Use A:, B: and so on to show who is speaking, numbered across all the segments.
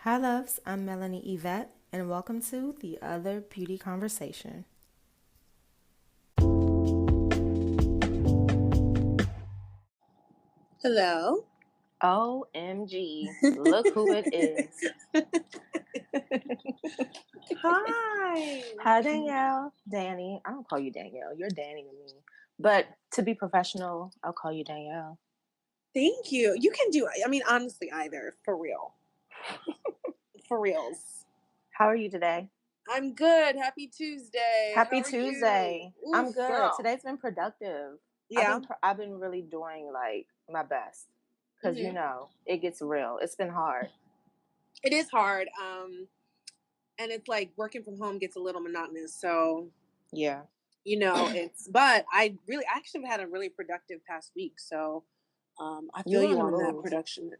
A: Hi, loves. I'm Melanie Yvette, and welcome to the Other Beauty Conversation.
B: Hello.
A: OMG, look who it is.
B: Hi.
A: Hi, Danielle. Danny. I don't call you Danielle. You're Danny to me. But to be professional, I'll call you Danielle.
B: Thank you. You can do, honestly, either. For real. For reals.
A: How are you today?
B: I'm good. Happy Tuesday. How
A: Happy
B: are you?
A: Tuesday.
B: Oof,
A: I'm good.
B: girl.
A: Today's been productive.
B: Yeah.
A: I've been really doing like my best because
B: hmm
A: it gets real. It's been hard.
B: It is hard. And it's like working from home gets a little monotonous. So,
A: Yeah.
B: but I actually had a really productive past week. So, I feel
A: You
B: you
A: on the
B: on that
A: move.
B: production.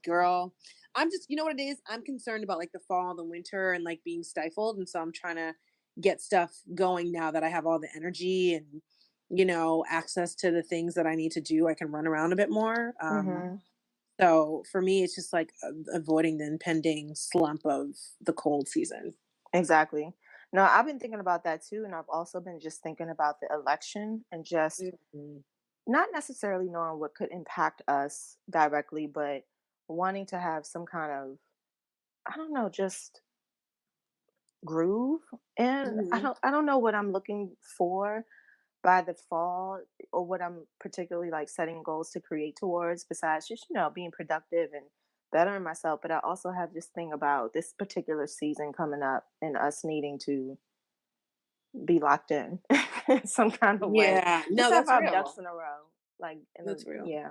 B: Girl, I'm just, you know what it is? I'm concerned about like the fall, the winter, and like being stifled. And so I'm trying to get stuff going now that I have all the energy and, access to the things that I need to do. I can run around a bit more.
A: Mm-hmm.
B: So for me, it's just like avoiding the impending slump of the cold season.
A: Exactly. No, I've been thinking about that too. And I've also been just thinking about the election and just
B: Mhm.
A: not necessarily knowing what could impact us directly, but wanting to have some kind of, I don't know, just groove. And
B: Mhm.
A: I don't know what I'm looking for by the fall or what I'm particularly like setting goals to create towards besides just, being productive and bettering myself. But I also have this thing about this particular season coming up and us needing to be locked in some kind of way.
B: Yeah,
A: Just
B: no,
A: have
B: that's
A: our ducks
B: real.
A: in a row. Like
B: That's real.
A: yeah.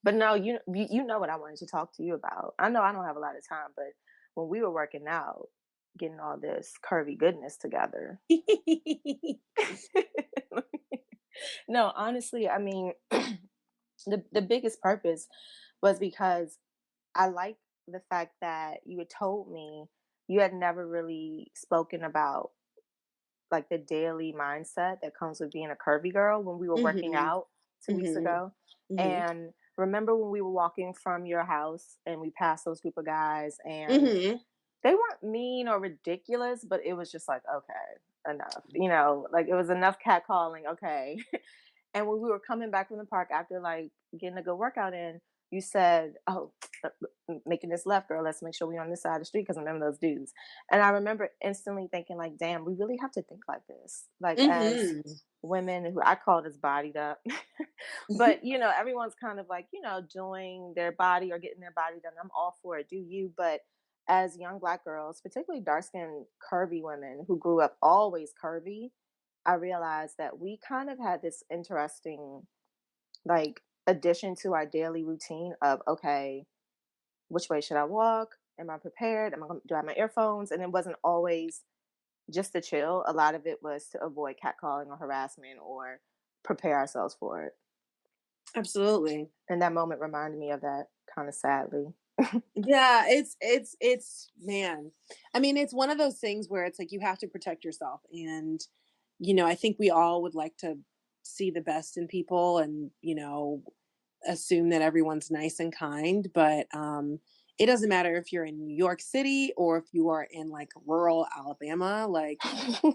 A: But no, you know what I wanted to talk to you about. I know I don't have a lot of time, but when we were working out, getting all this curvy goodness together. No, honestly, I mean, the biggest purpose was because I like the fact that you had told me you had never really spoken about like the daily mindset that comes with being a curvy girl when we were working
B: hmm
A: out 2 weeks
B: hmm
A: ago.
B: hmm
A: And remember when we were walking from your house and we passed those group of guys and
B: hmm
A: they weren't mean or ridiculous, but it was just like, okay, enough. Like it was enough catcalling, okay. And when we were coming back from the park after like getting a good workout in, you said, "Oh, making this left, girl. Let's make sure we're on this side of the street because remember those dudes." And I remember instantly thinking, like, "Damn, we really have to think like this, like as
B: hmm
A: women who I call it as bodied up." But everyone's kind of like doing their body or getting their body done. I'm all for it. Do you? But as young Black girls, particularly dark skinned curvy women who grew up always curvy, I realized that we kind of had this interesting like addition to our daily routine of okay, which way should I walk? Am I prepared? Do I have my earphones? And it wasn't always just to chill. A lot of it was to avoid catcalling or harassment or prepare ourselves for it.
B: Absolutely.
A: And that moment reminded me of that kind of sadly.
B: Yeah, it's man. I mean, it's one of those things where it's like you have to protect yourself and I think we all would like to see the best in people and, assume that everyone's nice and kind, but it doesn't matter if you're in New York City or if you are in like rural Alabama, like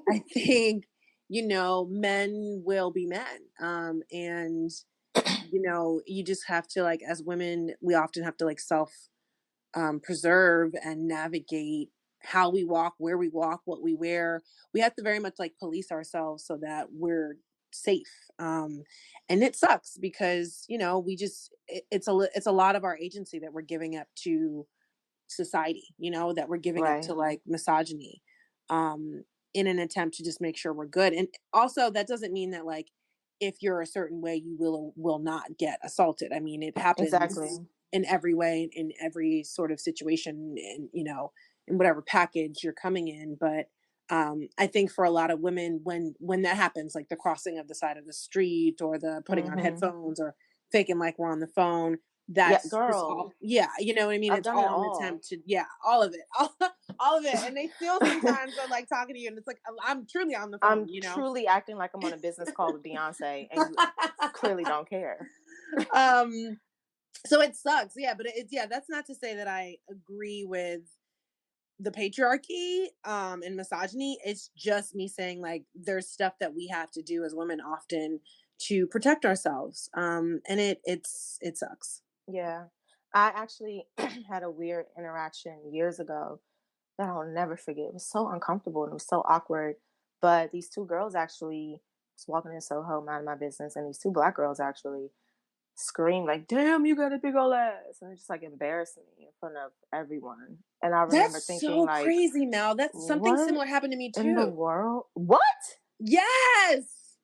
B: I think men will be men. And you just have to like as women we often have to like self preserve and navigate how we walk, where we walk, what we wear. We have to very much like police ourselves so that we're safe. And it sucks because we just it's a lot of our agency that we're giving up to society. That we're giving up
A: Right.
B: to like misogyny, um, in an attempt to just make sure we're good. And also that doesn't mean that like if you're a certain way you will or will not get assaulted. I mean it
A: Exactly.
B: happens in every way, in every sort of situation, and in whatever package you're coming in. But I think for a lot of women, when that happens, like the crossing of the side of the street or the putting on
A: Mm-hmm.
B: headphones or faking like we're on the phone,
A: Yeah,
B: that's just
A: girl.
B: all. Yeah, you know what I mean.
A: I've
B: It's
A: done it
B: all an
A: all.
B: attempt to, yeah, all of it, all of it. And they still sometimes are like talking to you, and it's like I'm truly on the phone,
A: I'm truly acting like I'm on a business call with Beyonce, and you clearly don't care.
B: um So it sucks. Yeah, but it's yeah, that's not to say that I agree with the patriarchy and misogyny. It's just me saying like there's stuff that we have to do as women often to protect ourselves. And it sucks.
A: Yeah. I actually had a weird interaction years ago that I'll never forget. It was so uncomfortable and it was so awkward. But these two girls actually was walking in Soho, minding my business, and these two black girls actually screamed like, "Damn, you got a big old ass!" And it just like embarrassed me in front of everyone. And I remember
B: That's
A: thinking
B: so
A: like,
B: crazy, Mel. That's something
A: "What
B: similar happened to me
A: in the
B: too.
A: world? What?"
B: Yes.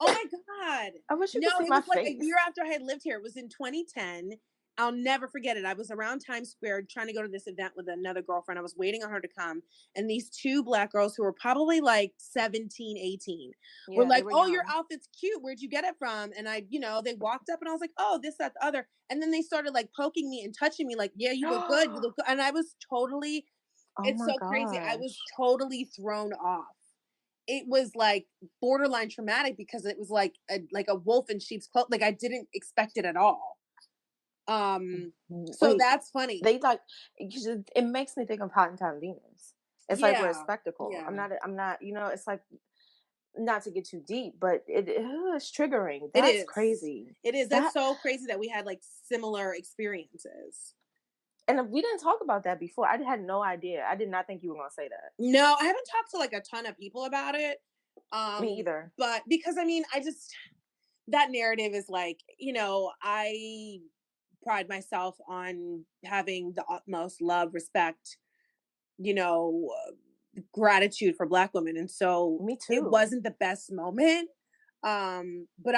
B: Oh my God.
A: I wish you
B: No,
A: could see
B: it
A: my
B: was like a
A: face.
B: year after I had lived here. It was in 2010. I'll never forget it. I was around Times Square trying to go to this event with another girlfriend. I was waiting on her to come. And these two black girls who were probably like 17, 18 were
A: Yeah, they
B: like,
A: were
B: "Oh, your
A: young.
B: outfit's cute. Where'd you get it from?" And I, they walked up and I was like, "Oh, this, that, the other." And then they started like poking me and touching me, like, "Yeah, you look good. You look good." And I was totally,
A: Oh
B: it's
A: my
B: so crazy. I was
A: gosh.
B: totally thrown off. It was like borderline traumatic because it was like a wolf in sheep's clothing. Like I didn't expect it at all. So
A: Wait,
B: that's funny.
A: they like it makes me think of Hot and Time Venus. It's like we're a
B: Yeah.
A: spectacle.
B: Yeah.
A: I'm not, it's like not to get too deep, but it's triggering.
B: It
A: That's
B: is.
A: crazy.
B: It is. That's
A: That
B: so crazy that we had like similar experiences.
A: and we didn't talk about that before. I had no idea. I did not think you were gonna say that.
B: No, I haven't talked to like a ton of people about it.
A: Me either.
B: But because I mean, I just that narrative is like, I pride myself on having the utmost love, respect, gratitude for black women. And so
A: Me
B: it
A: too.
B: wasn't the best moment. But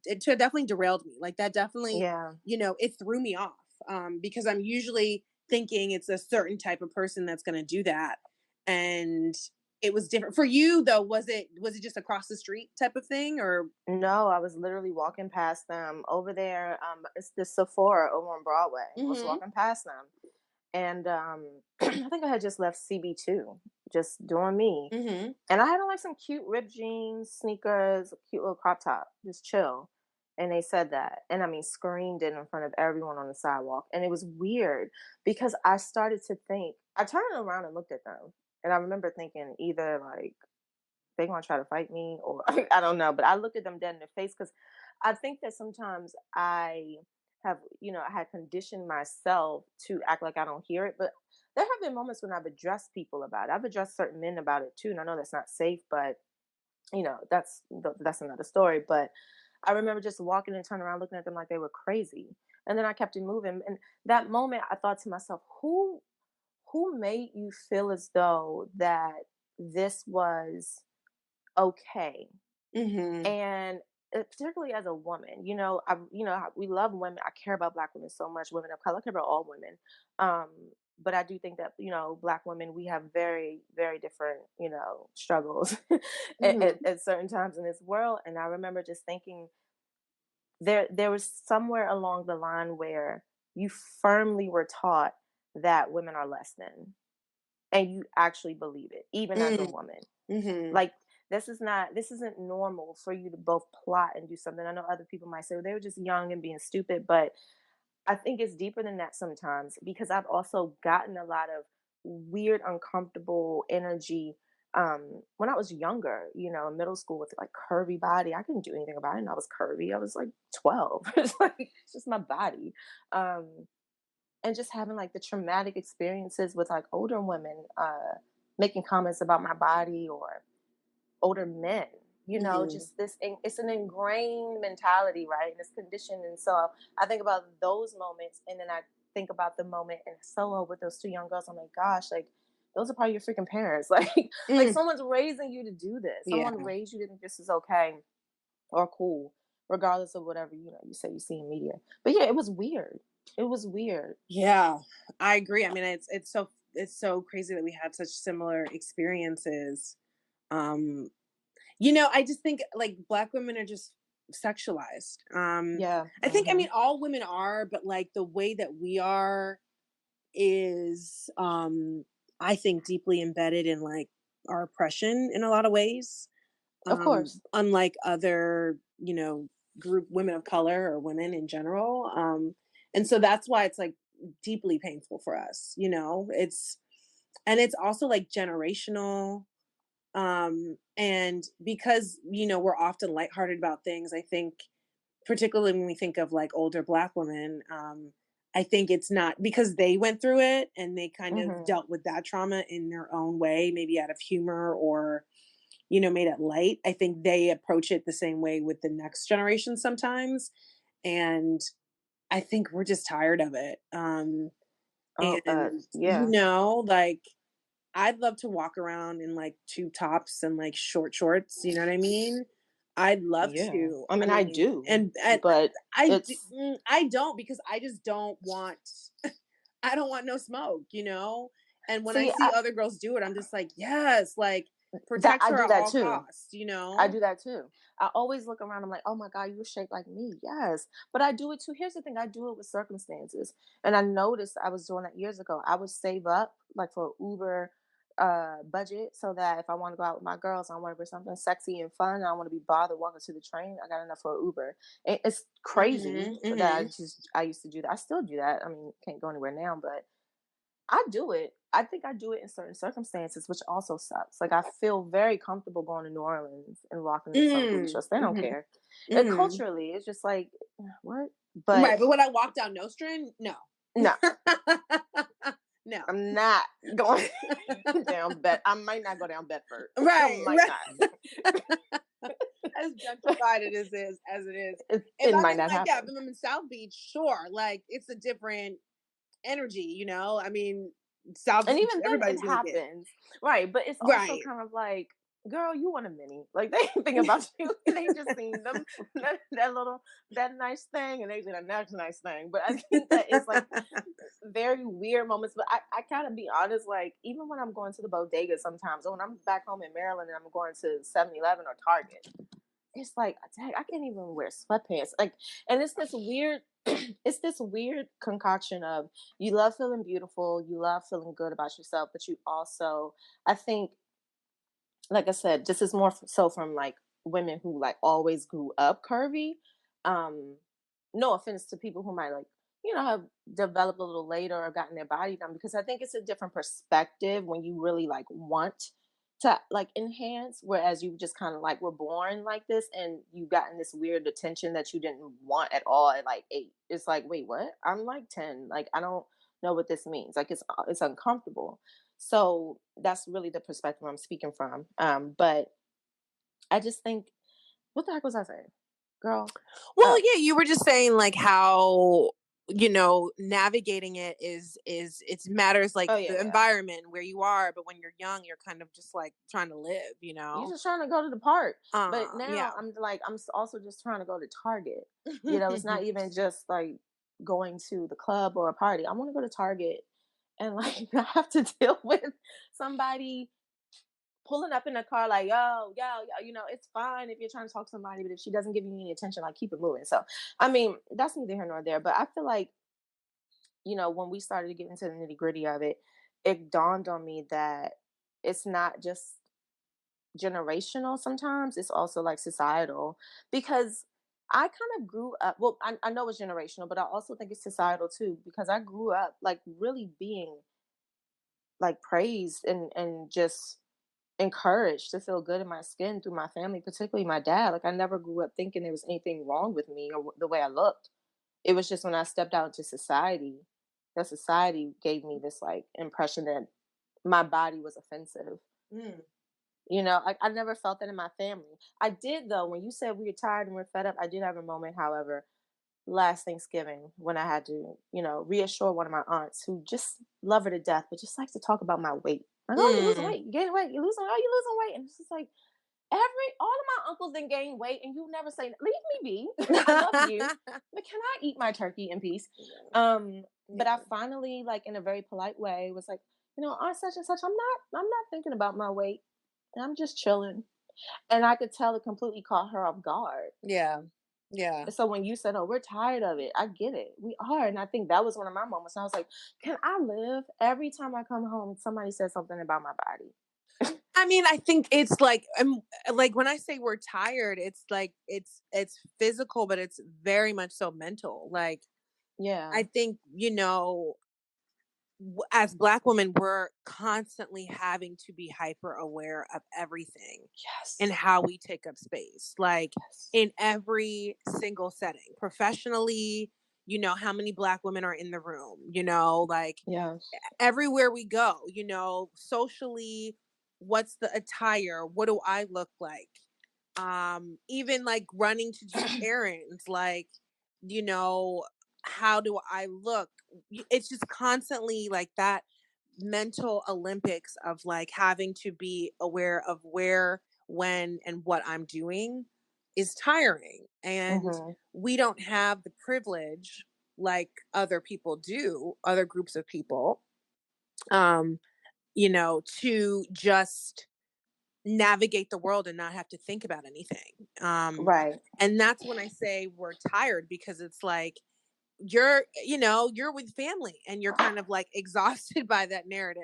B: it definitely derailed me. Like that definitely,
A: Yeah.
B: it threw me off. Because I'm usually thinking it's a certain type of person that's going to do that. And it was different for you though. Was it just across the street type of thing or?
A: No, I was literally walking past them over there. It's the Sephora over on Broadway. I was
B: Mm-hmm.
A: walking past them, and I think I had just left CB2, just doing me.
B: Mm-hmm.
A: And I had on like some cute ripped jeans, sneakers, a cute little crop top, just chill. And they said that, and I mean, screamed it in front of everyone on the sidewalk. And it was weird because I started to think. I turned around and looked at them, and I remember thinking either like they gonna try to fight me or I don't know. But I looked at them dead in the face because I think that sometimes I have, I had conditioned myself to act like I don't hear it. But there have been moments when I've addressed people about it. I've addressed certain men about it too, and I know that's not safe, but that's another story. But I remember just walking and turning around, looking at them like they were crazy, and then I kept it moving. And that moment, I thought to myself, who made you feel as though that this was okay?
B: Mm-hmm.
A: And particularly as a woman, we love women. I care about black women so much, women of color. I care about all women. But I do think that, black women, we have very, very different, struggles
B: Mm-hmm.
A: at certain times in this world. And I remember just thinking there was somewhere along the line where you firmly were taught that women are less than, and you actually believe it, even as a woman.
B: Mm-hmm.
A: Like, this isn't normal for you to both plot and do something. I know other people might say, well, they were just young and being stupid, but I think it's deeper than that sometimes because I've also gotten a lot of weird, uncomfortable energy when I was younger, in middle school with like curvy body. I couldn't do anything about it. And I was curvy. I was like 12. It's just my body. Um, and just having like the traumatic experiences with like older women making comments about my body or older men,
B: Mm-hmm.
A: just it's an ingrained mentality, right? And it's conditioned. And so I think about those moments, and then I think about the moment in Solo with those two young girls. I'm like, gosh, like those are probably your freaking parents. Like
B: Mm.
A: someone's raising you to do this.
B: Yeah.
A: Someone raised you to think this is okay or cool, regardless of whatever, you say you see in media. But yeah, it was weird. It was weird.
B: Yeah, I agree. I mean, it's so crazy that we had such similar experiences. Um, I just think like black women are just sexualized.
A: Yeah.
B: I think I
A: Hmm.
B: mean all women are, but like the way that we are is I think deeply embedded in like our oppression in a lot of ways.
A: Of course.
B: Unlike other, group, women of color or women in general. And so that's why it's like deeply painful for us, you know. It's also like generational, and because, you know, we're often lighthearted about things, I think, particularly when we think of like older Black women, I think it's not because they went through it and they kind of
A: Mhm.
B: dealt with that trauma in their own way, maybe out of humor or, you know, made it light. I think they approach it the same way with the next generation sometimes. And I think we're just tired of it.
A: Oh,
B: And, you
A: yeah.
B: know, like, I'd love to walk around in like tube tops and like short shorts, you know what I mean? I'd love
A: Yeah.
B: to.
A: I
B: I
A: mean, I
B: mean,
A: do,
B: and
A: but it's
B: I don't because I just don't want I don't want no smoke, you know? And when I
A: see,
B: see other girls do it, I'm just like, yes, like
A: that
B: protect
A: I
B: her
A: do
B: at
A: that
B: all
A: too.
B: costs, you
A: I
B: know?
A: do that too. I always look around. I'm like, oh my God, you were shaped like me. Yes. But I do it too. Here's the thing, I do it with circumstances. And I noticed I was doing that years ago. I would save up like for Uber budget so that if I want to go out with my girls, I want to wear something sexy and fun. I don't want to be bothered walking to the train. I got enough for Uber. It's crazy
B: Mhm.
A: that
B: Mhm.
A: I used to do that. I still do that. I mean, can't go anywhere now, but I do it. I think I do it in certain circumstances, which also sucks. Like I feel very comfortable going to New Orleans and walking in some booty
B: Mhm.
A: shorts. They don't
B: Mhm.
A: care.
B: Mhm.
A: Culturally, it's just like what? But
B: Right, but when I walk down Nostrand, no.
A: no,
B: No.
A: I'm not going down Bed. I might not go down Bedford. I
B: Right,
A: might
B: right.
A: not.
B: As gentrified as it is. If
A: It
B: I'm
A: might
B: in
A: not
B: like yeah, if
A: happen.
B: I'm in South Beach, sure. Like it's a different energy, you know? I mean, South
A: And
B: Beach,
A: even then, it
B: everybody's naked.
A: happens, right? But it's also
B: Right.
A: kind of like, girl, you want a mini? Like they ain't think about you. They just seen them that little that nice thing, and they did a next nice thing. But I think that it's like very weird moments. But I kind of be honest, like even when I'm going to the bodega sometimes, or when I'm back home in Maryland and I'm going to 7-Eleven or Target, it's like, dang, I can't even wear sweatpants. Like, and it's this weird, it's this weird concoction of you love feeling beautiful, you love feeling good about yourself, but you also, I think, like I said, this is more so from like women who like always grew up curvy. Um, no offense to people who might like, have developed a little later or gotten their body done, because I think it's a different perspective when you really like want to like enhance, whereas you just kind of like were born like this and you gotten this weird attention that you didn't want at all at like 8. It's like, wait, what? I'm like 10. Like I don't know what this means. Like it's uncomfortable. So that's really the perspective I'm speaking from. But I just think, what the heck was I saying, girl?
B: Well,
A: Oh,
B: yeah, you were just saying like how, you know, navigating it is it matters like
A: oh yeah,
B: the
A: yeah.
B: environment where you are, but when you're young, you're kind of just like trying to live, you
A: You're
B: know?
A: just trying to go to the park, but
B: Yeah.
A: now I'm like, also just trying to go to Target. It's not even just like going to the club or a party. I want to go to Target, and like I have to deal with somebody pulling up in a car like, yo, it's fine if you're trying to talk to somebody, but if she doesn't give you any attention, like keep it moving. So, I mean, that's neither here nor there. But I feel like, when we started to get into the nitty gritty of it, it dawned on me that it's not just generational sometimes, it's also like societal. Because I kind of grew up, well, I know it's generational, but I also think it's societal too, because I grew up like really being like praised and just encouraged to feel good in my skin through my family, particularly my dad. Like I never grew up thinking there was anything wrong with me or the way I looked. It was just when I stepped out into society that society gave me this like impression that my body was offensive.
B: Mm.
A: I never felt that in my family. I did though. When you said we were tired and we're fed up, I did have a moment, however, last Thanksgiving when I had to, reassure one of my aunts who just love her to death, but just likes to talk about my weight. Like, oh, you're losing
B: Mm.
A: weight, you're gaining weight, you're losing, oh, you're losing weight. And it's just like all of my uncles then gain weight and you never say, leave me be. I love you. But can I eat my turkey in peace? But I
B: Yeah.
A: finally, like in a very polite way, was like, Aunt such and such, I'm not thinking about my weight. I'm just chilling. And I could tell it completely caught her off guard.
B: Yeah. Yeah.
A: So when you said, "Oh, we're tired of it," I get it. We are, and I think that was one of my moments. And I was like, "Can I live?" Every time I come home, somebody says something about my body.
B: I mean, I think it's like when I say we're tired, it's like it's physical, but it's very much so mental. Like I
A: Yeah.
B: think, as Black women, we're constantly having to be hyper aware of everything and
A: Yes.
B: how we take up space, like
A: Yes.
B: in every single setting, professionally, how many Black women are in the room, like
A: Yes.
B: everywhere we go, socially, what's the attire? What do I look like? Even like running to do errands, like, you know, how do I look? It's just constantly like that mental Olympics of like having to be aware of where, when, and what I'm doing is tiring. And
A: Mhm.
B: we don't have the privilege like other people do, other groups of people, um, to just navigate the world and not have to think about anything.
A: Right.
B: And that's when I say we're tired, because it's like you're with family and you're kind of like exhausted by that narrative.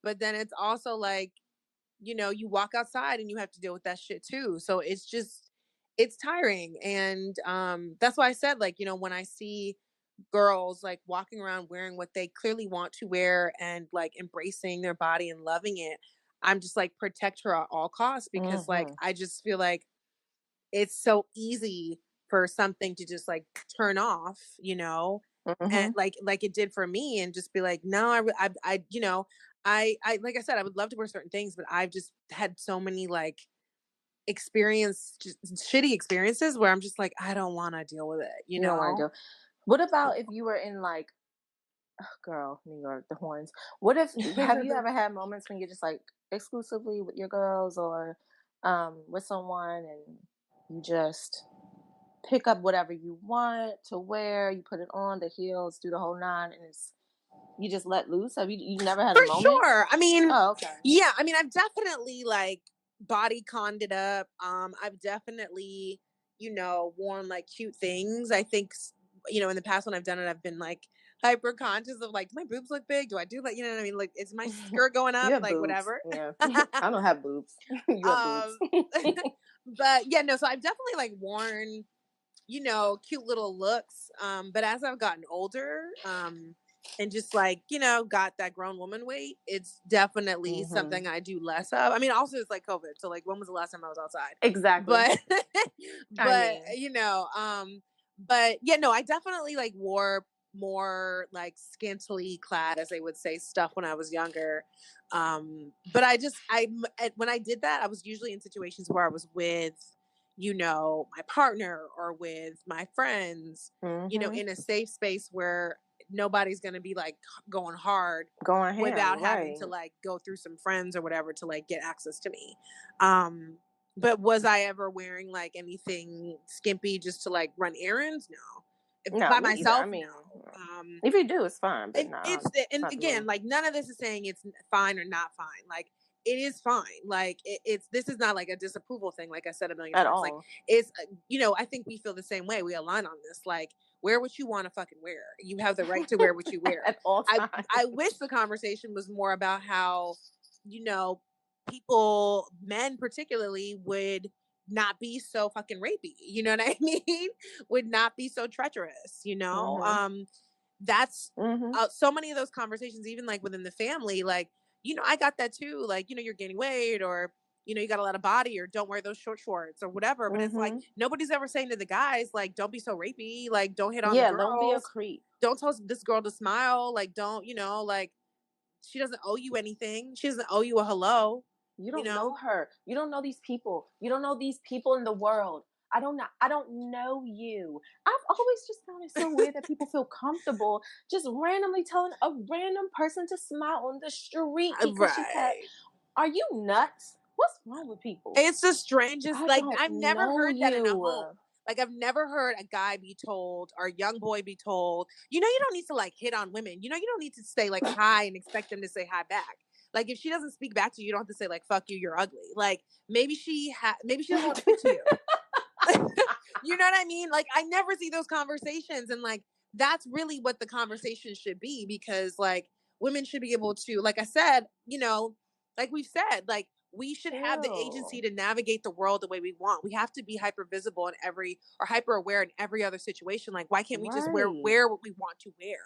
B: But then it's also like, you walk outside and you have to deal with that shit too. So it's tiring. And that's why I said, like, when I see girls like walking around wearing what they clearly want to wear and like embracing their body and loving it, I'm just like, protect her at all costs, because like
A: Mhm.
B: I just feel like it's so easy for something to just like turn off, and
A: Mhm.
B: like it did for me, and just be like, no, I like I said, I would love to wear certain things, but I've just had so many like just shitty experiences where I'm just like, I don't want to deal with it,
A: You don't want to do. What about if you were in like, girl, New York, the horns. What if have you ever had moments when you're just like exclusively with your girls or with someone and you just pick up whatever you want to wear, you put it on, the heels, do the whole nine, and it's you just let loose? Have you never had a
B: For
A: moment?
B: sure. I mean,
A: Oh, okay.
B: yeah, I mean, I've definitely like body conned it up. I've definitely, worn like cute things. I think, in the past when I've done it, I've been like hyper conscious of like, do my boobs look big? Do I do like, you know what I mean? Like, is my skirt going
A: You
B: up?
A: have
B: Like,
A: boobs.
B: whatever.
A: Yeah. I don't have boobs. You have boobs.
B: um, but yeah, no, so I've definitely like worn, cute little looks. But as I've gotten older, and just like, got that grown woman weight, it's definitely
A: Mhm.
B: something I do less of. I mean, also it's like COVID. So like, when was the last time I was outside?
A: Exactly.
B: But,
A: I
B: but,
A: mean,
B: but yeah, no, I definitely like wore more like scantily clad, as they would say, stuff when I was younger. But when I did that, I was usually in situations where I was with, my partner or with my friends,
A: mhm.
B: in a safe space where nobody's going to be like going hard
A: Going ham,
B: without having
A: right.
B: to like go through some friends or whatever to like get access to me. Um, but was I ever wearing like anything skimpy just to like run errands? No.
A: No,
B: By
A: me either. I
B: myself,
A: mean,
B: no.
A: if you do, it's fine, but
B: It's
A: no, it's
B: and
A: not the
B: again,
A: move.
B: like none of this is saying it's fine or not fine. Like it is fine. Like it's this is not like a disapproval thing. Like I said a million
A: At
B: times. Like
A: all.
B: it's I think we feel the same way. We align on this. Like wear what you want to fucking wear. You have the right to wear what you wear.
A: At all
B: I
A: times.
B: I wish the conversation was more about how you know people, men particularly, would not be so fucking rapey. You know what I mean? Would not be so treacherous.
A: Mhm.
B: That's
A: Mhm.
B: so many of those conversations, even like within the family, like, I got that too. Like, you're gaining weight, or, you got a lot of body, or don't wear those short shorts or whatever. But it's like,
A: Mhm.
B: nobody's ever saying to the guys, like, don't be so rapey. Like, don't hit on the
A: Yeah, don't be a
B: girls.
A: creep.
B: Don't tell this girl to smile. Like, don't, like, she doesn't owe you anything. She doesn't owe you a hello,
A: You
B: you
A: don't know
B: know?
A: her. You don't know these people. You don't know these people in the world. I don't know you. I've always just found it so weird that people feel comfortable just randomly telling a random person to smile on the street because she's had.
B: Right.
A: Are you nuts? What's wrong with people?
B: It's the strangest.
A: I
B: Like,
A: don't
B: I've never
A: know
B: heard that in a home.
A: you.
B: Like, I've never heard a guy be told or a young boy be told, you don't need to like hit on women. You don't need to say like hi and expect them to say hi back. Like, if she doesn't speak back to you, you don't have to say like fuck you, you're ugly. Like, maybe she doesn't want to speak to you. You know what I mean? Like, I never see those conversations, and like that's really what the conversation should be, because like women should be able to, like I said, like we've said, like we should have the agency
A: Ew.
B: to navigate the world the way we want. We have to be hyper visible in every, or hyper aware in every other situation. Like, why can't we just
A: Right.
B: wear what we want to wear,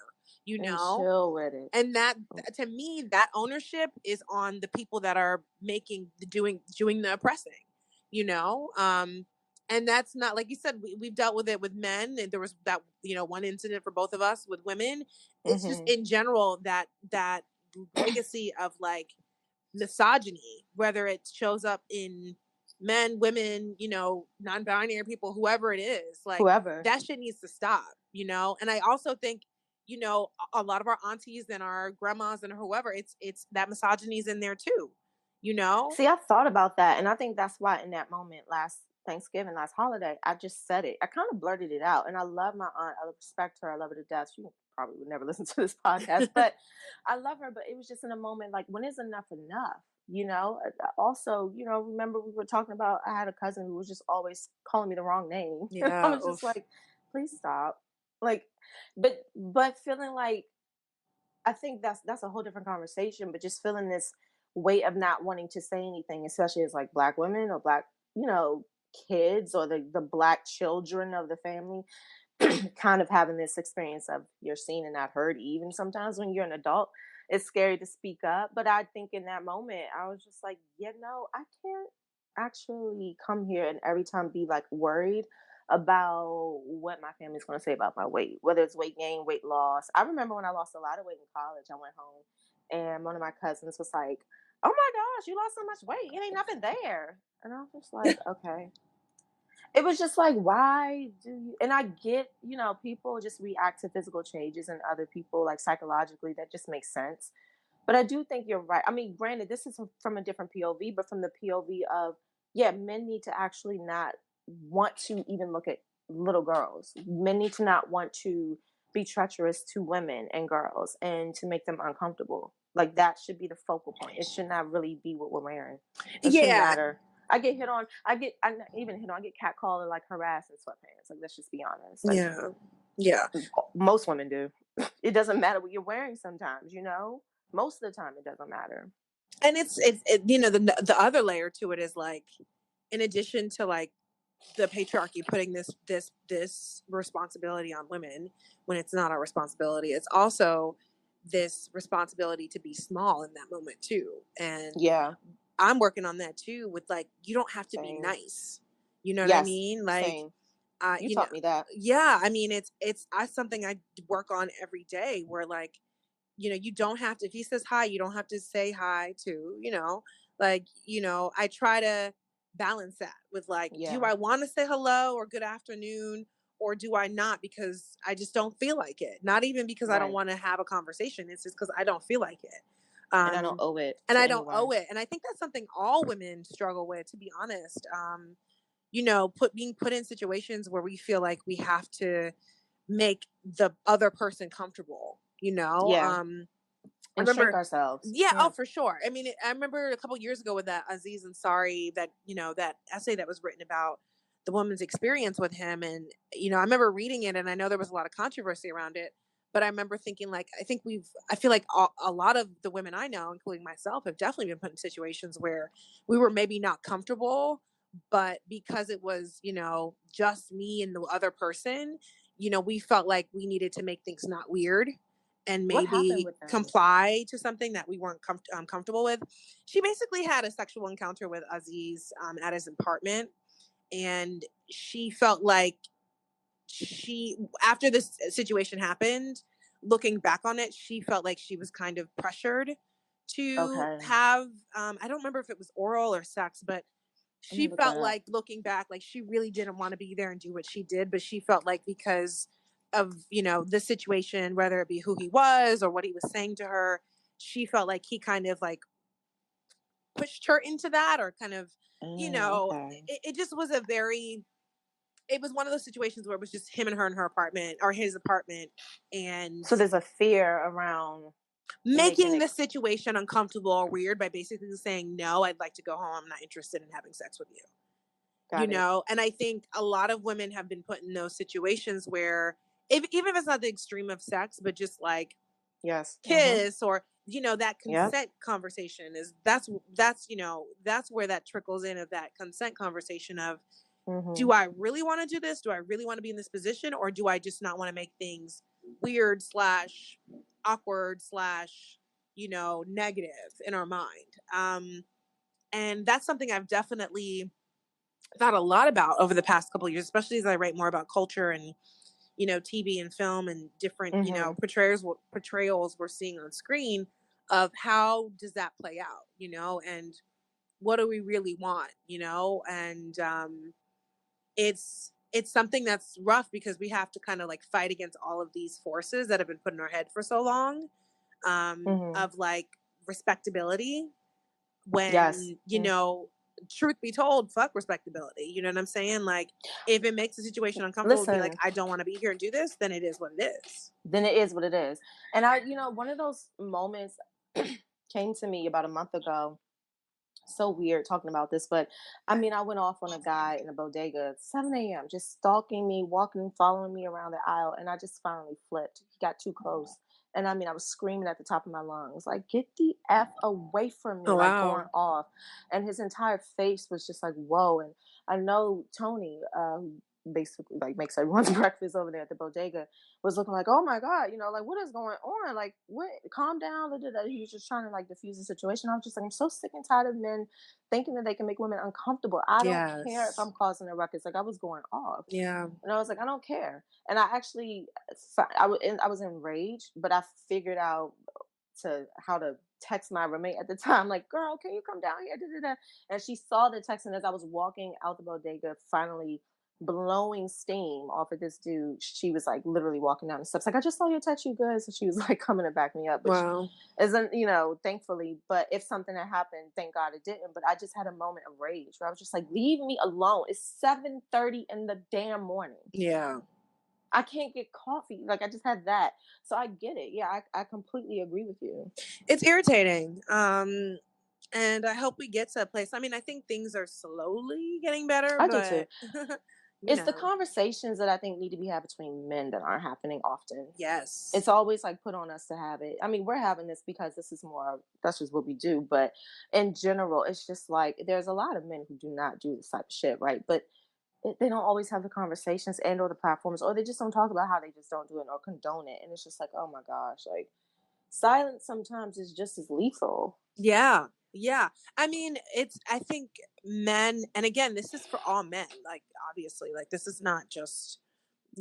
B: you
A: And
B: know?
A: chill with it.
B: And that, to me, that ownership is on the people that are doing the oppressing, you know? And that's not, like you said, we've dealt with it with men, and there was that, one incident for both of us with women. It's just
A: Hmm.
B: in general that legacy of like misogyny, whether it shows up in men, women, non-binary people, whoever it is, like
A: Whoever.
B: that shit needs to stop, And I also think, a lot of our aunties and our grandmas and whoever, it's that misogyny is in there too, you know?
A: See, I thought about that, and I think that's why in that moment last Thanksgiving, last holiday, I just said it. I kind of blurted it out, and I love my aunt. I respect her. I love her to death. She probably would never listen to this podcast, but I love her. But it was just in a moment like, when is enough enough? Also, remember we were talking about, I had a cousin who was just always calling me the wrong name. And I
B: Yeah.
A: was just
B: Oof.
A: like, please stop. Like, but feeling like, I think that's a whole different conversation, but just feeling this weight of not wanting to say anything, especially as like black women or black, kids, or the black children of the family, kind of having this experience of you're seen and not heard, even sometimes when you're an adult. It's scary to speak up. But I think in that moment I was just like, I can't actually come here and every time be like worried about what my family's going to say about my weight, whether it's weight gain, weight loss. I remember when I lost a lot of weight in college, I went home and one of my cousins was like, oh my gosh, you lost so much weight. It ain't nothing there. And I was just like, okay. It was just like, why do you? And I get, people just react to physical changes and other people, like psychologically, that just makes sense. But I do think you're right. I mean, granted, this is from a different POV, but from the POV of, yeah, men need to actually not want to even look at little girls. Men need to not want to be treacherous to women and girls and to make them uncomfortable. Like, that should be the focal point. It should not really be what we're wearing. It shouldn't
B: Yeah.
A: matter. I get hit on. I not even hit on. I get catcalled and like harassed in sweatpants. Like, let's just be honest. Like,
B: Yeah. Yeah.
A: most women do. It doesn't matter what you're wearing sometimes, most of the time it doesn't matter.
B: And the other layer to it is like, in addition to like the patriarchy putting this responsibility on women when it's not our responsibility, it's also this responsibility to be small in that moment too. And
A: Yeah.
B: I'm working on that too, with like, you don't have to be
A: Same.
B: nice, you know what I
A: Yes.
B: mean? Like,
A: Same. You
B: you know,
A: taught me that.
B: yeah, I mean, it's something I work on every day, where like, you don't have to, if he says hi, you don't have to say hi too, like, I try to balance that with like, do
A: Yeah.
B: I want to say hello or good afternoon, or do I not, because I just don't feel like it, not even because I don't
A: Right.
B: want to have a conversation, it's just because I don't feel like it.
A: And I don't owe it
B: And
A: to
B: I don't
A: anyone.
B: owe it, and I think that's something all women struggle with, to be honest. Being put in situations where we feel like we have to make the other person comfortable,
A: Yeah.
B: I
A: And shrink
B: remember,
A: ourselves.
B: yeah, oh,
A: Yeah.
B: for sure. I mean, I remember a couple years ago with that Aziz Ansari, that, that essay that was written about the woman's experience with him. And, I remember reading it, and I know there was a lot of controversy around it, but I remember thinking like, I feel like a lot of the women I know, including myself, have definitely been put in situations where we were maybe not comfortable, but because it was, just me and the other person, we felt like we needed to make things not weird and
A: What happened
B: maybe
A: with them?
B: comply to something that we weren't comfortable with. She basically had a sexual encounter with Aziz at his apartment, and she felt like after this situation happened, looking back on it, she felt like she was kind of pressured to
A: Okay.
B: have, I don't remember if it was oral or sex, but
A: Let me
B: she
A: look that
B: felt
A: up.
B: like, looking back, like she really didn't want to be there and do what she did, but she felt like because of, the situation, whether it be who he was or what he was saying to her, she felt like he kind of like pushed her into that, or kind of,
A: Okay.
B: it just was it was one of those situations where it was just him and her in her apartment, or his apartment, and
A: So there's a fear around making
B: making
A: it.
B: the situation uncomfortable or weird by basically saying, no, I'd like to go home, I'm not interested in having sex with you.
A: Got it.
B: And I think a lot of women have been put in those situations where, even if it's not the extreme of sex, but just like
A: Yes. Mm-hmm.
B: kiss, or that
A: Yep.
B: consent conversation that's where that trickles in, of that consent conversation of,
A: Mhm.
B: do I really want to do this? Do I really want to be in this position? Or do I just not want to make things weird slash awkward slash, negative in our mind? And that's something I've definitely thought a lot about over the past couple of years, especially as I write more about culture and, TV and film and different,
A: Mhm.
B: portrayals we're seeing on screen, of how does that play out, and what do we really want, and it's something that's rough, because we have to kind of like fight against all of these forces that have been put in our head for so long,
A: Mhm.
B: of like respectability,
A: Yes.
B: when, truth be told, fuck respectability. You know what I'm saying? Like, if it makes the situation uncomfortable, be like,
A: Listen,
B: I don't want to be here and do this, then it is what it is.
A: then it is what it is. And one of those moments came to me about a month ago. So weird talking about this, but I mean, I went off on a guy in a bodega at 7 a.m., just stalking me, walking, following me around the aisle. And I just finally flipped. He got too close. And I mean, I was screaming at the top of my lungs, like, get the F away from
B: Oh
A: me, like going
B: wow.
A: off. And his entire face was just like, whoa. And I know Tony, who basically like makes everyone's breakfast over there at the bodega, was looking like, oh my God, like, what is going on? Like, what? Calm down. Da, da, da. He was just trying to like diffuse the situation. I was just like, I'm so sick and tired of men thinking that they can make women uncomfortable. I don't care if
B: Yes.
A: I'm causing a ruckus. Like, I was going off.
B: Yeah.
A: And I was like, I don't care. And I actually, I was enraged, but I figured out to how to text my roommate at the time, like, girl, can you come down here? Da, da, da. And she saw the text, and as I was walking out the bodega, finally blowing steam off of this dude, she was like literally walking down the steps, like, I just saw your text, you good? So she was like coming to back me up, which
B: Wow.
A: isn't, thankfully, but if something had happened, thank God it didn't. But I just had a moment of rage where I was just like, leave me alone. It's 7:30 in the damn morning.
B: Yeah.
A: I can't get coffee. Like, I just had that. So I get it. Yeah, I completely agree with you.
B: It's irritating. And I hope we get to a place. I mean, I think things are slowly getting better,
A: I do too.
B: but you
A: It's the
B: know,
A: conversations that I think need to be had between men that aren't happening often.
B: yes.
A: It's always like put on us to have it. I mean, we're having this because this is more, that's just what we do. But in general, it's just like there's a lot of men who do not do this type of shit, right? But they don't always have the conversations and or the platforms, or they just don't talk about how they just don't do it or condone it. And it's just like, oh my gosh, like silence sometimes is just as lethal.
B: Yeah. Yeah. I mean, I think men, and again, this is for all men, like, obviously, like, this is not just,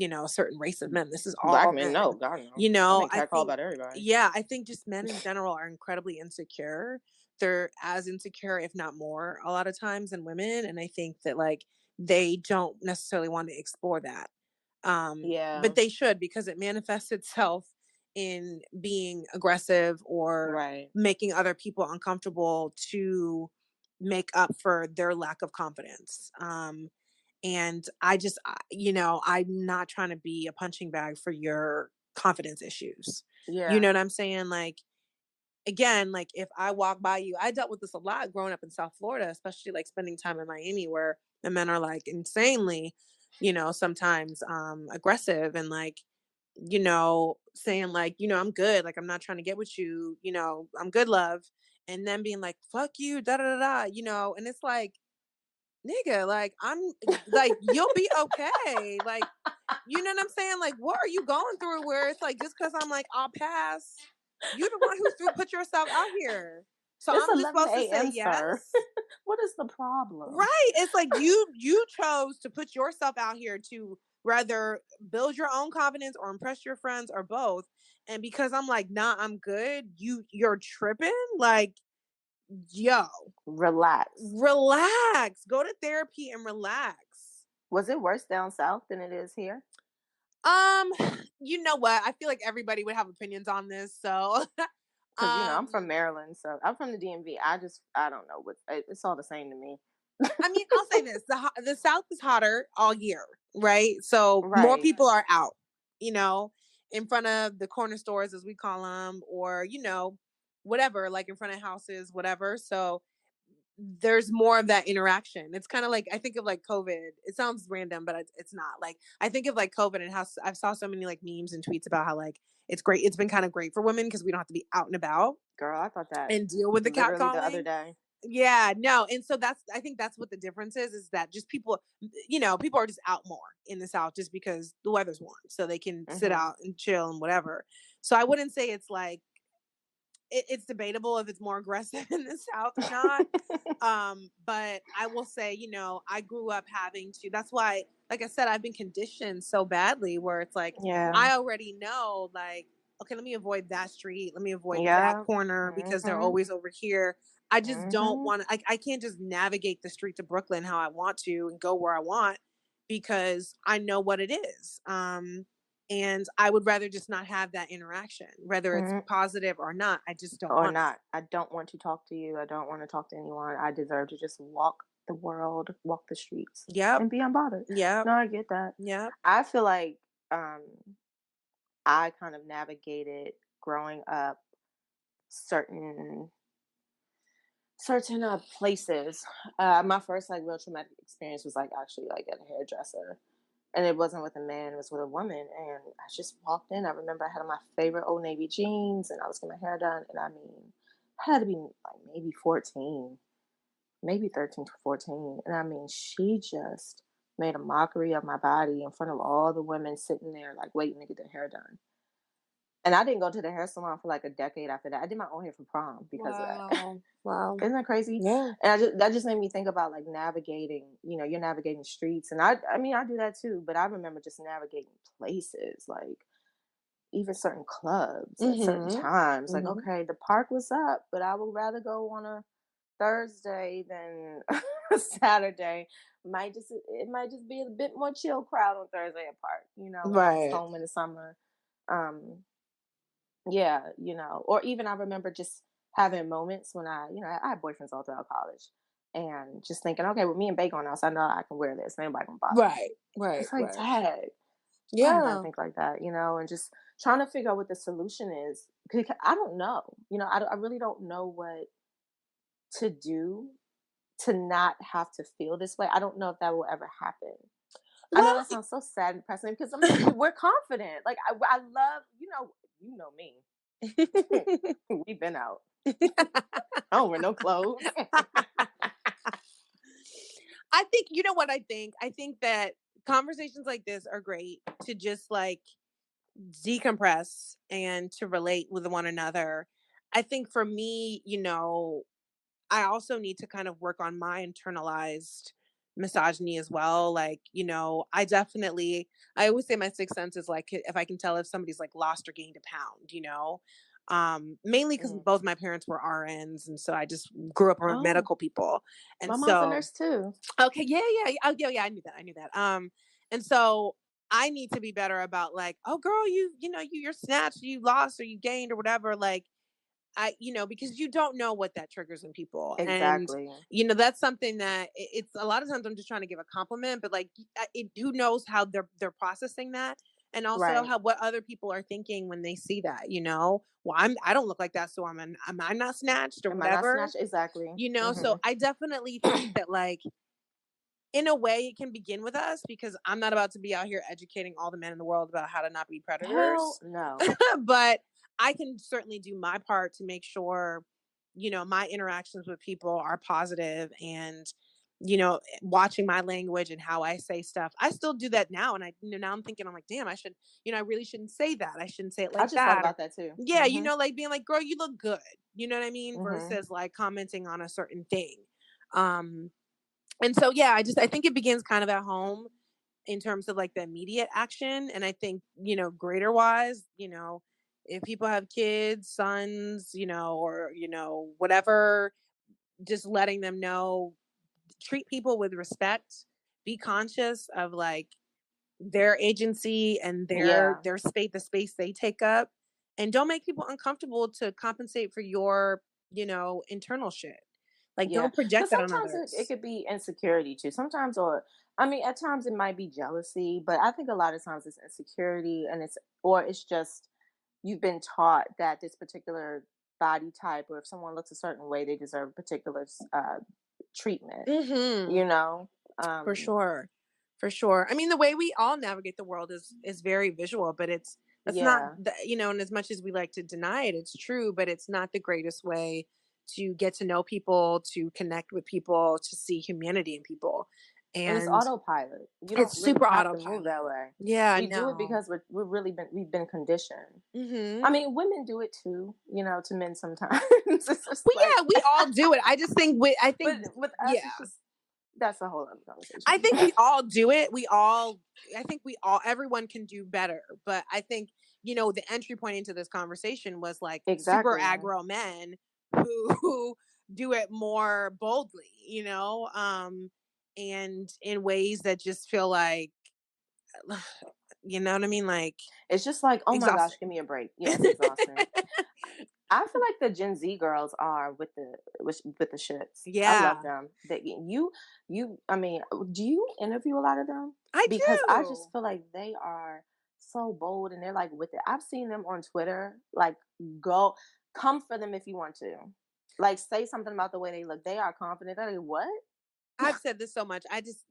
B: a certain race of men. This is
A: Black
B: all
A: men,
B: men.
A: no, God no. I make
B: I
A: cat call
B: think,
A: about everybody.
B: yeah, I think just men in general are incredibly insecure. They're as insecure, if not more, a lot of times than women. And I think that, like, they don't necessarily want to explore that. But
A: Yeah,
B: they should, because it manifests itself in being aggressive or
A: right.
B: making other people uncomfortable to make up for their lack of confidence. And I'm not trying to be a punching bag for your confidence issues. You
A: Yeah.
B: know what I'm saying? Like, again, like, if I walk by you, I dealt with this a lot growing up in South Florida, especially like spending time in Miami, where the men are like insanely, sometimes aggressive, and like, saying like, I'm good, like, I'm not trying to get with you, I'm good, love. And then being like, fuck you, da da da da, and it's like, nigga, like, I'm like, you'll be okay. Like, you know what I'm saying? Like, what are you going through where it's like, just because I'm like, I'll pass, you the one who put yourself out here. So
A: It's
B: I'm just
A: 11
B: supposed to say
A: a.m., sir.
B: yes?
A: What is the problem?
B: Right. It's like, you chose to put yourself out here to rather build your own confidence or impress your friends or both. And because I'm like, nah, I'm good, you're tripping. Like, yo,
A: Relax.
B: relax. Go to therapy and relax.
A: Was it worse down south than it is here?
B: Um, you know what? I feel like everybody would have opinions on this. So,
A: Because I'm
B: um,
A: from Maryland, so I'm from the DMV. I don't know what it's all the same to me.
B: I mean, I'll say this: the South is hotter all year, right? So more
A: Right.
B: people are out, you know, in front of the corner stores, as we call them, or whatever, like in front of houses, whatever. So there's more of that interaction. It's kind of like, I think of like COVID. It sounds random, but it's not. Like, I think of like COVID and how I've saw so many like memes and tweets about how like it's great. It's been kind of great for women because we don't have to be out and about
A: Girl, I thought that
B: and deal with the
A: literally the other
B: catcalling.
A: day.
B: Yeah, no. And so I think that's what the difference is that just people, people are just out more in the South just because the weather's warm. So they can sit
A: Mhm.
B: out and chill and whatever. So I wouldn't say it's like, it's debatable if it's more aggressive in the South or not. But I will say, I grew up having to, that's why, like I said, I've been conditioned so badly where it's like,
A: Yeah.
B: I already know, like, okay, let me avoid that street. Let me avoid that
A: Yeah.
B: corner because they're
A: Mhm.
B: always over here. I just don't
A: Mhm.
B: want to, I can't just navigate the streets of Brooklyn how I want to and go where I want because I know what it is. And I would rather just not have that interaction, whether it's
A: Mhm.
B: positive or not. I just don't
A: Or
B: want it.
A: not. I don't want to talk to you. I don't want to talk to anyone. I deserve to just walk the world, walk the streets,
B: Yep.
A: and be unbothered.
B: Yep.
A: No, I get that.
B: Yep.
A: I feel like I kind of navigated growing up certain places. My first like real traumatic experience was like actually like at a hairdresser, and it wasn't with a man; it was with a woman. And I just walked in. I remember I had on my favorite Old Navy jeans, and I was getting my hair done. And I mean, I had to be like maybe 14, maybe 13 to 14. And I mean, she just made a mockery of my body in front of all the women sitting there like waiting to get their hair done. And I didn't go to the hair salon for like a decade after that. I did my own hair for prom because of that.
B: Wow. Wow.
A: Isn't that crazy?
B: Yeah.
A: And that just made me think about like navigating, you're navigating streets. And I mean, I do that too, but I remember just navigating places, like even certain clubs at certain
B: Mhm.
A: times. Like,
B: Mhm.
A: okay, the park was up, but I would rather go on a Thursday than a Saturday. It might just be a bit more chill crowd on Thursday at park, when I was
B: Right.
A: home in the summer. Yeah, or even I remember just having moments when I had boyfriends all throughout college and just thinking, okay, with me and Bay going outside, I know I can wear this. Nobody gonna bother me.
B: Right. Right.
A: It's like,
B: Right.
A: tag, why did I
B: Yeah.
A: think like that? And just trying to figure out what the solution is. 'Cause I don't know. I really don't know what to do to not have to feel this way. I don't know if that will ever happen. I know
B: Well,
A: that sounds so sad and depressing because I'm like, we're confident. Like I love, you know me. We've been out. I don't wear no clothes.
B: I think you know what I think? I think that conversations like this are great to just like decompress and to relate with one another. I think for me, I also need to kind of work on my internalized misogyny as well. Like, I always say my sixth sense is like if I can tell if somebody's like lost or gained a pound. Mainly because
A: Mm.
B: both my parents were RNs, and so I just grew up around
A: Oh,
B: medical people. And
A: my mom's a
B: so,
A: nurse too.
B: okay, yeah, yeah, oh, yeah, yeah, I knew that, I knew that. And so I need to be better about like, oh, girl, you're snatched, you lost or you gained or whatever. Like, because you don't know what that triggers in people. And,
A: Exactly.
B: that's something that it's a lot of times I'm just trying to give a compliment, but like, who knows how they're processing that. And also
A: Right.
B: how, what other people are thinking when they see that. Well, I don't look like that. So am I not snatched or
A: Am I not
B: whatever,
A: snatched? Exactly.
B: so
A: Hmm.
B: I definitely think that like, in a way it can begin with us because I'm not about to be out here educating all the men in the world about how to not be
A: Hell
B: predators.
A: no.
B: But I can certainly do my part to make sure, my interactions with people are positive and, watching my language and how I say stuff. I still do that now. And now I'm thinking, I'm like, damn, I should, I really shouldn't say that. I shouldn't say it
A: I
B: like
A: just thought
B: that. Or,
A: about that too.
B: yeah,
A: Hmm.
B: like being like, girl, you look good. You know what I mean?
A: Hmm.
B: Versus like commenting on a certain thing. Um, and so, yeah, I think it begins kind of at home in terms of like the immediate action. And I think, greater wise, if people have kids, sons, or, whatever, just letting them know, treat people with respect, be conscious of like their agency and
A: Yeah.
B: their space, the space they take up. And don't make people uncomfortable to compensate for your, internal shit. Like
A: Yeah.
B: don't
A: Because
B: project that on
A: sometimes it
B: others.
A: could be insecurity too. Sometimes, or I mean, at times it might be jealousy, but I think a lot of times it's insecurity, or it's just you've been taught that this particular body type, or if someone looks a certain way, they deserve a particular treatment,
B: Mm-hmm.
A: you know?
B: For
A: Um,
B: sure. For sure. I mean, the way we all navigate the world is very visual, but it's not
A: yeah.
B: the, and as much as we like to deny it, it's true, but it's not the greatest way to get to know people, to connect with people, to see humanity in people.
A: And it's
B: And
A: autopilot. You don't
B: it's
A: really
B: super
A: have to move that
B: autopilot.
A: way.
B: Yeah,
A: We do it
B: no.
A: because we've been conditioned.
B: Mhm.
A: I mean, women do it too, to men sometimes. It's just
B: Well,
A: like,
B: yeah, we all do it. I just think I
A: but
B: think
A: with us,
B: yeah.
A: it's just that's a whole other
B: I
A: conversation.
B: think we all do it. I think everyone can do better. But I think, the entry point into this conversation was like super
A: Exactly.
B: aggro men who do it more boldly, and in ways that just feel like, you know what I mean? Like
A: It's just like, oh my gosh, give
B: exhausting.
A: me a break. Yeah, it's exhausting. I feel like the Gen Z girls are with the shits. I love
B: Yeah,
A: them. You. I mean, do you interview a lot of them?
B: I
A: Because I
B: do.
A: just feel like they are so bold and they're like with it. I've seen them on Twitter. Like, go come for them if you want to. Like, say something about the way they look. They are confident. They're like, what?
B: I've said this so much.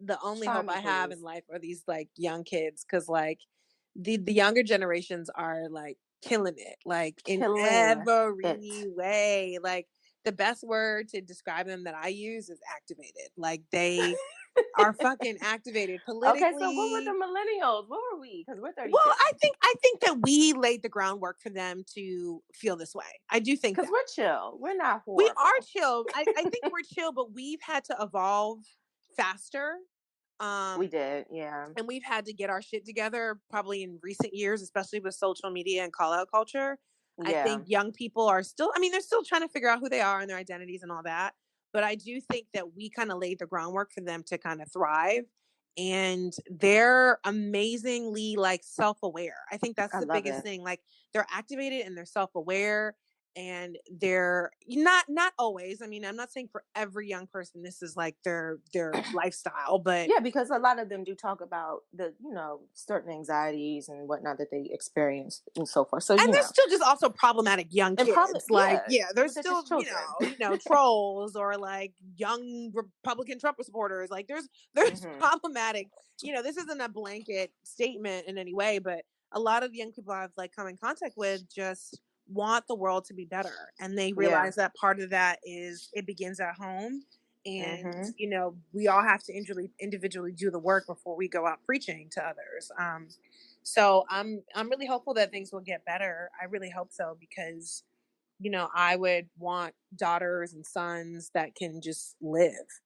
B: The only
A: Try
B: hope
A: me,
B: I have in
A: please.
B: life are these like young kids, because like the younger generations are like killing it, like in
A: Killing
B: every
A: it.
B: way. Like the best word to describe them that I use is activated. Like they are fucking activated
A: Okay, so what were the
B: politically.
A: millennials? What were we? Because we're
B: Well,
A: 32.
B: I think that we laid the groundwork for them to feel this way. I do think
A: Because
B: that.
A: we're chill. We're not
B: We are
A: horrible.
B: chill. I think we're chill, but we've had to evolve faster.
A: We
B: Um,
A: did, yeah.
B: and we've had to get our shit together probably in recent years, especially with social media and call out culture. I
A: Yeah,
B: think young people are still, I mean, they're still trying to figure out who they are and their identities and all that. But I do think that we kind of laid the groundwork for them to kind of thrive. And they're amazingly like self aware. I think that's
A: I
B: the
A: love
B: biggest
A: it.
B: thing. Like they're activated and they're self aware, and they're not always. I mean, I'm not saying for every young person this is like their lifestyle, but
A: Yeah, because a lot of them do talk about certain anxieties and whatnot that they experience and so forth. So,
B: and there's still just also problematic young
A: and probably,
B: kids. Like,
A: yeah,
B: yeah, there's
A: but they're
B: still,
A: just children.
B: trolls or like young Republican Trump supporters. Like there's
A: Hmm.
B: problematic, this isn't a blanket statement in any way, but a lot of the young people I've like come in contact with just want the world to be better. And they
A: Yeah.
B: realize that part of that is it begins at home. And,
A: Hmm.
B: we all have to individually do the work before we go out preaching to others. So I'm really hopeful that things will get better. I really hope so, because I would want daughters and sons that can just live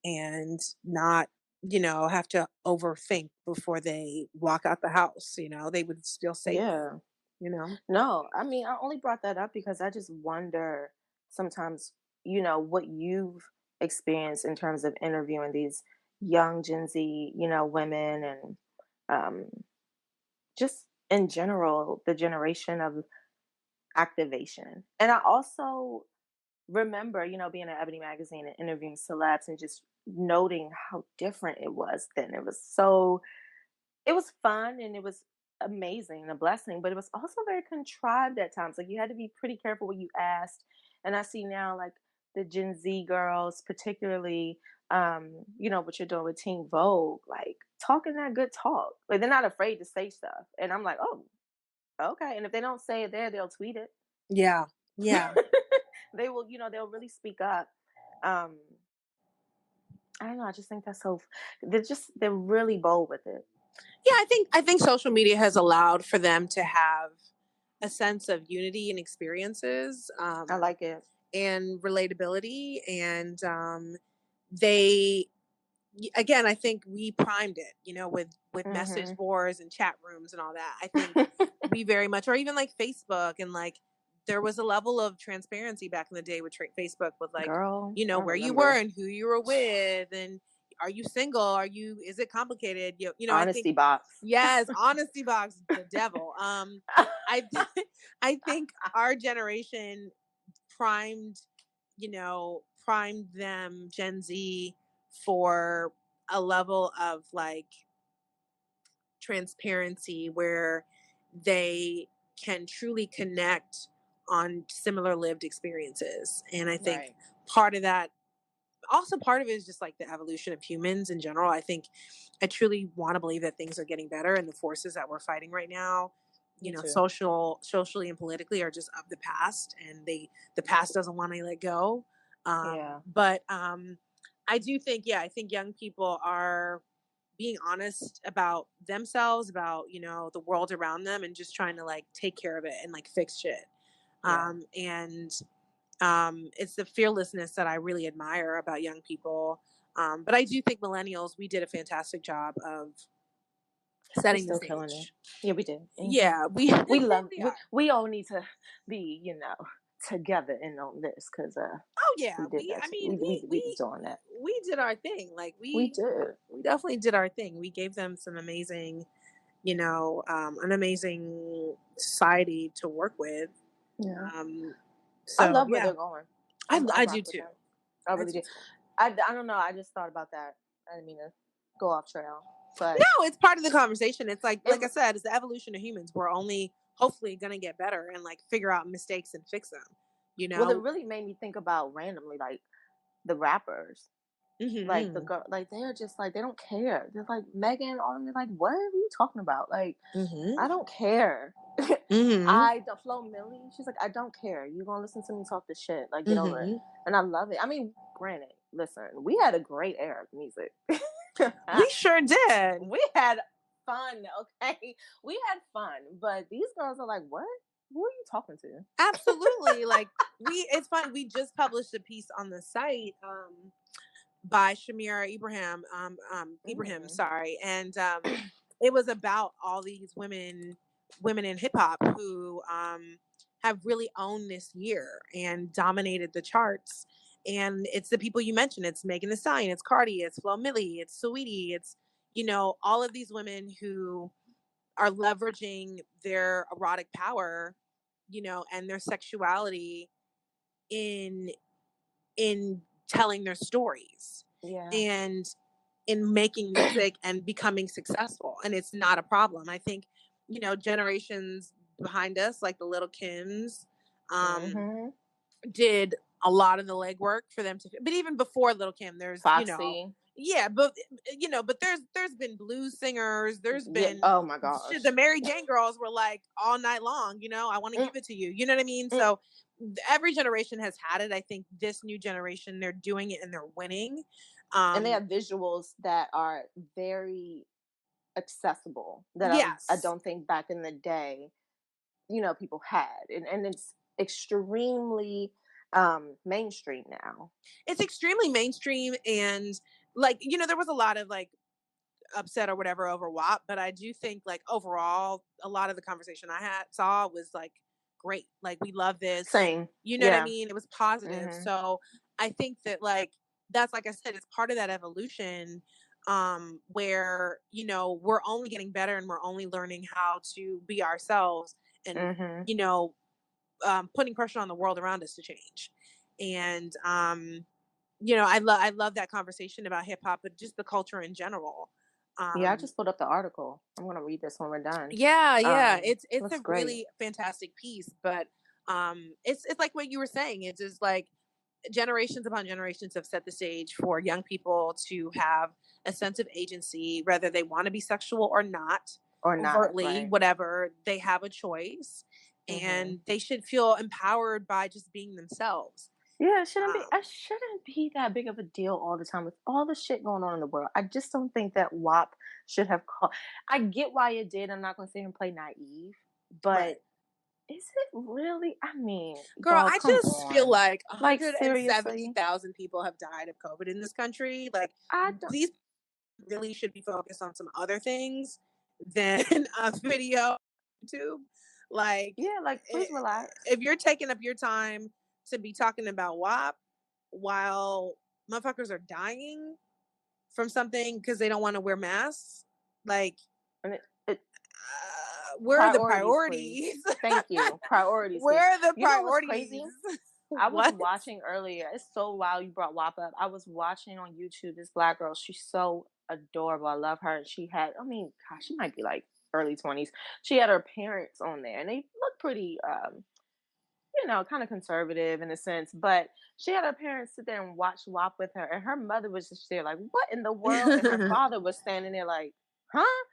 B: and not have to overthink before they walk out the house. They would feel safe.
A: Yeah.
B: You know.
A: No, I mean, I only brought that up because I just wonder sometimes, what you've experienced in terms of interviewing these young Gen Z, women and um, just in general, the generation of activation. And I also remember, being at Ebony Magazine and interviewing celebs and just noting how different it was then. It was fun and it was amazing and a blessing, but it was also very contrived at times. Like you had to be pretty careful what you asked. And I see now like the Gen Z girls, particularly, what you're doing with Teen Vogue, like talking that good talk. Like they're not afraid to say stuff. And I'm like, oh, okay. And if they don't say it there, they'll tweet it.
B: Yeah. Yeah.
A: They will, they'll really speak up. Um, I don't know. I just think that's so. They're really bold with it.
B: Yeah. I think social media has allowed for them to have a sense of unity and experiences.
A: I like it.
B: And relatability, and they again, I think we primed it, with message
A: Hmm.
B: boards and chat rooms and all that. I think we very much, or even like Facebook, and like there was a level of transparency back in the day with Facebook, with like,
A: Girl, I
B: where you were
A: remember.
B: and who you were with, and are you single? Is it complicated? I think,
A: Honesty box.
B: yes, honesty box, the devil. I, I think our generation primed, primed them, Gen Z, for a level of like transparency where they can truly connect on similar lived experiences. And I think
A: Right.
B: part of that also part of it is just like the evolution of humans in general. I truly want to believe that things are getting better, and the forces that we're fighting right now,
A: Me too.
B: socially and politically, are just of the past, and the past doesn't want to let go.
A: Yeah.
B: But I do think, I think young people are being honest about themselves, about, the world around them, and just trying to like take care of it and like fix shit.
A: Yeah.
B: And it's the fearlessness that I really admire about young people. But I do think millennials, we did a fantastic job of
A: We're
B: setting the
A: still killing it.
B: stage.
A: Yeah, we did.
B: Yeah, we
A: We love.
B: we are.
A: We all need to be, together and on this because
B: Oh yeah,
A: we did
B: we.
A: that.
B: I
A: Too.
B: mean,
A: We was doing that.
B: we did our thing. Like
A: We did.
B: we definitely did our thing. We gave them some amazing, an amazing society to work with.
A: Yeah. I
B: So
A: love where
B: yeah,
A: they're going. I
B: I do
A: rock with
B: too.
A: them. I
B: I
A: really
B: do
A: do.
B: too.
A: I don't know. I just thought about that. I didn't mean to go off trail, but
B: No, it's part of the conversation. It's
A: it.
B: like I said, it's the evolution of humans. We're only hopefully gonna get better and like figure out mistakes and fix them. You
A: Well, it
B: know?
A: really made me think about randomly, like the rappers. Like the
B: Mm-hmm.
A: girl, like they're just like they don't care. They're like Megan, all them. They're like, what are you talking about? Like,
B: Mm-hmm.
A: I don't care.
B: Mm-hmm.
A: The Flo Millie, she's like, I don't care. You gonna listen to me talk this shit? Like, get over it.
B: Mm-hmm.
A: And I love it. I mean, granted, listen, we had a great era of music.
B: We sure did.
A: We had fun. Okay, we had fun. But these girls are like, what? Who are you talking to?
B: Absolutely. Like it's fun. We just published a piece on the site by Shamira Ibrahim,
A: Mm.
B: sorry. And it was about all these women in hip hop who have really owned this year and dominated the charts. And it's the people you mentioned. It's Megan Thee Stallion, it's Cardi, it's Flo Milli, it's Saweetie, it's all of these women who are leveraging their erotic power, and their sexuality in telling their stories
A: Yeah.
B: and in making music and becoming successful. And it's not a problem. I think, generations behind us, like the Little Kims,
A: Mm-hmm.
B: did a lot of the legwork for them to, but even before Little Kim, there's,
A: Foxy.
B: yeah, but but there's been blues singers, there's
A: Yeah.
B: been
A: Oh my
B: shit,
A: gosh.
B: the Mary Jane girls were like all night long, I want to
A: Mm,
B: give it to you. You know what I mean?
A: mm.
B: So every generation has had it. I think this new generation, they're doing it and they're winning.
A: And they
B: Um,
A: have visuals that are very accessible that I
B: yes.
A: don't think back in the day, people had. And it's extremely mainstream now.
B: It's extremely mainstream, and like, there was a lot of like upset or whatever over WAP, but I do think like overall a lot of the conversation I had saw was like great. Like we love this.
A: Same.
B: You know what I
A: Yeah.
B: mean? It was positive.
A: Hmm.
B: So I think that like that's, like I said, it's part of that evolution where, we're only getting better and we're only learning how to be ourselves and,
A: Hmm.
B: you know, putting pressure on the world around us to change. And I love that conversation about hip hop, but just the culture in general.
A: Yeah, I
B: Um,
A: just pulled up the article. I'm gonna read this when we're done.
B: yeah, it's
A: Looks
B: a
A: great.
B: really fantastic piece, but it's like what you were saying. It's just like generations upon generations have set the stage for young people to have a sense of agency, whether they want to be sexual or not,
A: Or not,
B: overtly,
A: right?
B: whatever, they have a choice,
A: Hmm.
B: and they should feel empowered by just being themselves.
A: Yeah, it shouldn't be.
B: Um,
A: It shouldn't be that big of a deal all the time with all the shit going on in the world. I just don't think that WAP should have called. I get why it did. I'm not going to sit here and play naive, but
B: right.
A: is it really? I mean,
B: Girl,
A: y'all,
B: I
A: come
B: just feel
A: on.
B: like
A: Like seriously,
B: 170,000 people have died of COVID in this country. Like
A: I don't.
B: these really should be focused on some other things than a video on YouTube. Like,
A: Yeah, like please relax.
B: if you're taking up your time to be talking about WAP while motherfuckers are dying from something because they don't want to wear masks, like,
A: And
B: where are the
A: priorities, please.
B: priorities?
A: Thank you. Priorities, please.
B: Where are the
A: You know what's
B: priorities?
A: crazy? I was
B: What?
A: watching earlier. It's so wild you brought WAP up. I was watching on YouTube this black girl. She's so adorable. I love her. She had, I mean, gosh, she might be like early 20s. She had her parents on there and they look pretty, kind of conservative in a sense, but she had her parents sit there and watch WAP with her, and her mother was just there like, "What in the world?" And her father was standing there like, "Huh?"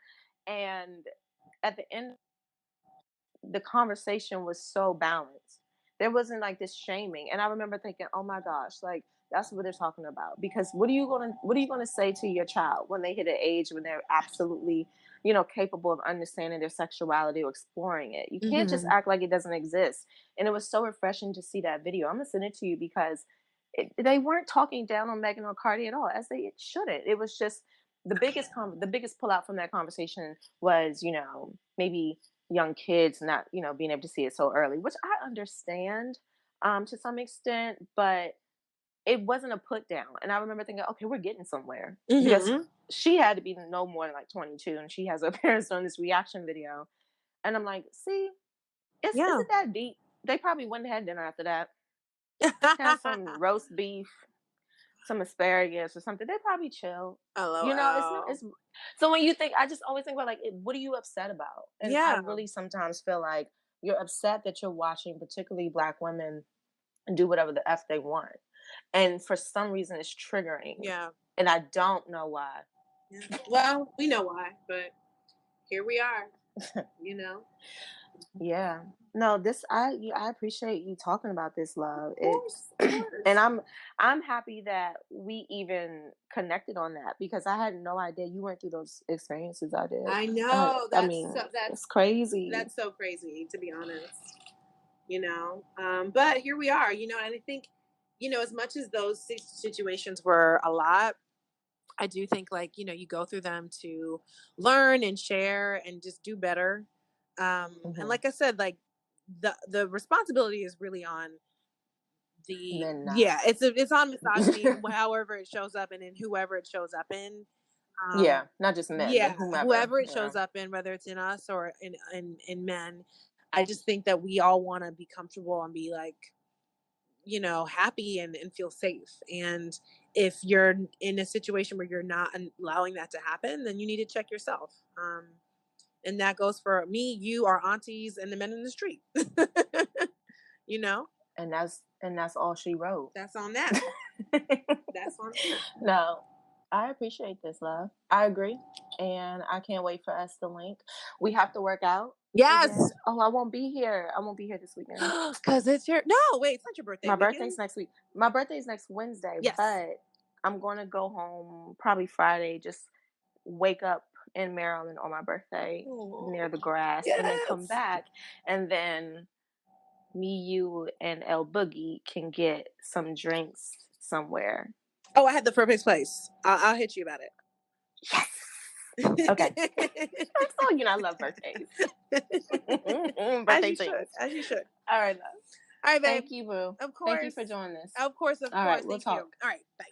A: And at the end, the conversation was so balanced. There wasn't like this shaming. And I remember thinking, oh my gosh, like that's what they're talking about. Because what are you gonna say to your child when they hit an age when they're absolutely, capable of understanding their sexuality or exploring it? You can't just
B: Mhm.
A: act like it doesn't exist. And it was so refreshing to see that video. I'm gonna send it to you because they weren't talking down on Megan or Cardi at all, as they shouldn't. It was just the biggest pullout from that conversation was, maybe young kids not, being able to see it so early, which I understand to some extent, but it wasn't a put down. And I remember thinking, okay, we're getting somewhere because
B: Mhm.
A: she had to be no more than like 22, and she has her parents on this reaction video, and I'm like, see, is
B: Yeah.
A: it that deep? They probably went and had dinner after that, had some roast beef, some asparagus or something. They probably chill. It's not.
B: LOL.
A: It's so when you think, I just always think about like, what are you upset about? And I
B: Yeah.
A: really sometimes feel like you're upset that you're watching, particularly Black women, do whatever the f they want, and for some reason it's triggering,
B: Yeah.
A: and I don't know why.
B: Yeah. Well, we know why, but here we are, you know.
A: Yeah. No, this I appreciate you talking about this, love.
B: Of
A: It
B: course, of
A: and
B: course.
A: I'm happy that we even connected on that because I had no idea you went through those experiences I did.
B: I know
A: I
B: that's
A: mean,
B: so,
A: it's crazy.
B: that's so crazy to be honest. But here we are, and I think, as much as those situations were a lot, I do think like, you go through them to learn and share and just do better. And
A: Hmm.
B: like I said, like the responsibility is really on the
A: Men not.
B: yeah, it's on misogyny, however it shows up and in whoever it shows up in.
A: Yeah,
B: Um
A: not just men, but
B: yeah,
A: whomever.
B: whoever it
A: Yeah.
B: shows up in, whether it's in us or in men, I just think that we all want to be comfortable and be like, happy and feel safe. And if you're in a situation where you're not allowing that to happen, then you need to check yourself. And that goes for me, you, our aunties, and the men in the street. you know,
A: And that's all she wrote.
B: that's on that. That's on that.
A: No, I appreciate this, love. I agree. And I can't wait for us to link. We have to work out again.
B: Yes,
A: Oh, I won't be here. I won't be here this weekend.
B: because it's your no. Wait, it's not your birthday
A: My
B: weekend.
A: birthday's next week. My birthday's next Wednesday,
B: Yes.
A: but I'm going to go home probably Friday, just wake up in Maryland on my birthday near
B: Oh,
A: the grass, and then come
B: yes.
A: back. And then me, you, and El Boogie can get some drinks somewhere.
B: Oh, I had the perfect place. I'll hit you about
A: Yes. Okay.
B: it.
A: So, I love birthdays.
B: As
A: Birthday
B: you should.
A: things.
B: As you should.
A: All right, love.
B: All right, babe.
A: Thank you, Boo.
B: Of
A: Thank you
B: course.
A: for doing this.
B: Of course. Of
A: All
B: course.
A: right, we'll
B: Thank you.
A: talk.
B: All right. Bye.